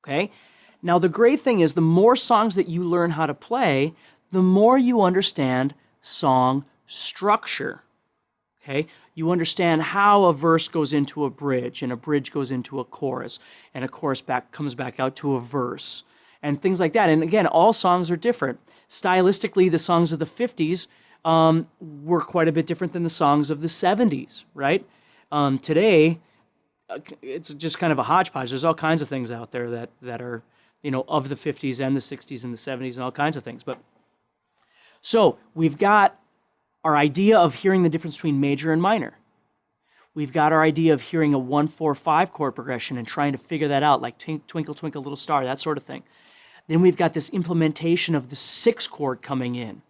Okay? Now, the great thing is the more songs that you learn how to play, the more you understand song structure. Okay? You understand how a verse goes into a bridge, and a bridge goes into a chorus, and a chorus comes back out to a verse, and things like that. And again, all songs are different. Stylistically, the songs of the 50s were quite a bit different than the songs of the 70s, right? Today, it's just kind of a hodgepodge. There's all kinds of things out there that are, of the 50s and the 60s and the 70s and all kinds of things. But so we've got our idea of hearing the difference between major and minor. We've got our idea of hearing a 1-4-5 chord progression and trying to figure that out, like Twinkle, Twinkle, Little Star, that sort of thing. Then we've got this implementation of the 6 chord coming in,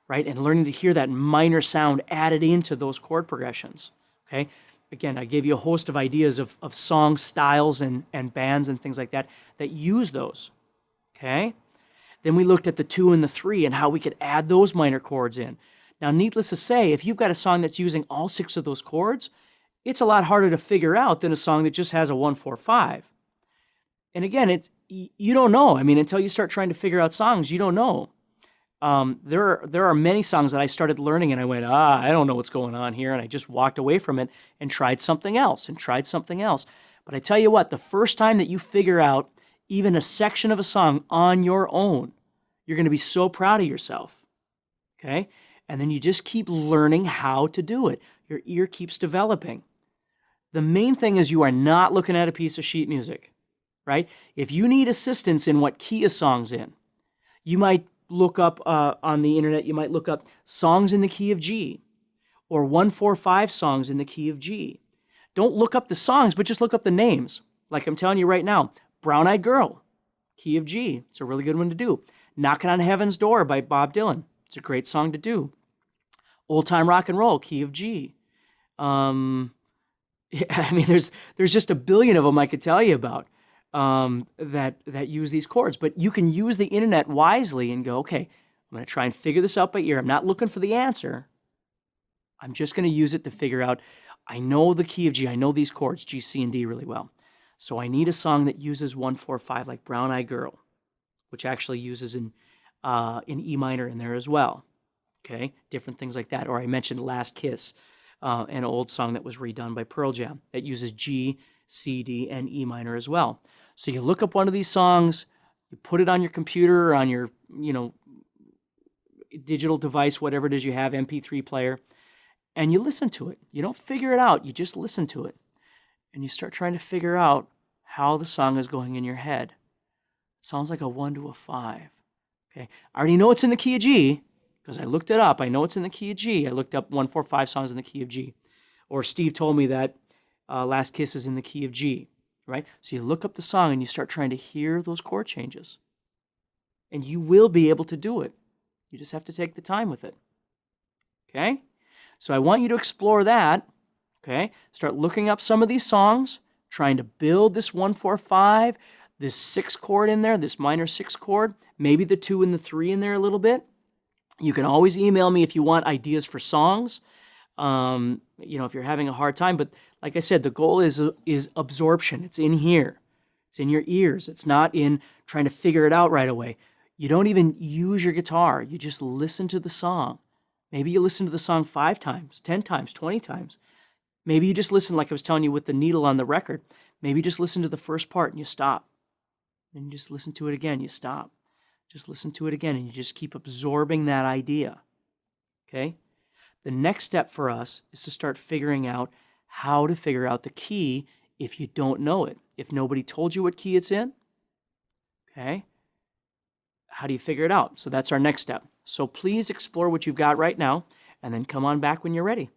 right? And learning to hear that minor sound added into those chord progressions, okay? Again, I gave you a host of ideas of song styles and bands and things like that use those, okay? Then we looked at the 2 and the 3 and how we could add those minor chords in. Now, needless to say, if you've got a song that's using all 6 of those chords, it's a lot harder to figure out than a song that just has a 1-4-5. And again, you don't know. I mean, until you start trying to figure out songs, you don't know. There are many songs that I started learning and I went, I don't know what's going on here, and I just walked away from it and tried something else and tried something else. But I tell you what, the first time that you figure out even a section of a song on your own, you're going to be so proud of yourself, okay? And then you just keep learning how to do it. Your ear keeps developing. The main thing is you are not looking at a piece of sheet music, right? If you need assistance in what key a song's in, you might look up on the internet, you might look up songs in the key of G or 1-4-5 songs in the key of G. Don't look up the songs, but just look up the names. Like I'm telling you right now, Brown Eyed Girl, key of G. It's a really good one to do. Knocking on Heaven's Door by Bob Dylan. It's a great song to do. Old Time Rock and Roll, key of G. I mean, there's just a billion of them I could tell you about that use these chords. But you can use the internet wisely and go, okay, I'm going to try and figure this out by ear. I'm not looking for the answer. I'm just going to use it to figure out, I know the key of G. I know these chords, G, C, and D really well. So I need a song that uses 1-4-5, like Brown Eyed Girl, which actually uses in E minor in there as well. Okay, different things like that. Or I mentioned Last Kiss, an old song that was redone by Pearl Jam that uses G, C, D, and E minor as well. So you look up one of these songs, you put it on your computer or on your, digital device, whatever it is you have, MP3 player, and you listen to it. You don't figure it out, you just listen to it. And you start trying to figure out how the song is going in your head. It sounds like a 1 to a 5. Okay, I already know it's in the key of G, because I looked it up. I know it's in the key of G. I looked up 1-4-5 songs in the key of G. Or Steve told me that Last Kiss is in the key of G, right? So you look up the song and you start trying to hear those chord changes. And you will be able to do it. You just have to take the time with it. Okay? So I want you to explore that. Okay? Start looking up some of these songs, trying to build this 1-4-5, this 6 chord in there, this minor 6 chord, maybe the 2 and the 3 in there a little bit. You can always email me if you want ideas for songs, if you're having a hard time. But like I said, the goal is absorption. It's in here. It's in your ears. It's not in trying to figure it out right away. You don't even use your guitar. You just listen to the song. Maybe you listen to the song 5 times, 10 times, 20 times. Maybe you just listen, like I was telling you with the needle on the record. Maybe you just listen to the first part and you stop. Then you just listen to it again, you stop. Just listen to it again, and you just keep absorbing that idea, okay? The next step for us is to start figuring out how to figure out the key if you don't know it. If nobody told you what key it's in, okay? How do you figure it out? So that's our next step. So please explore what you've got right now, and then come on back when you're ready.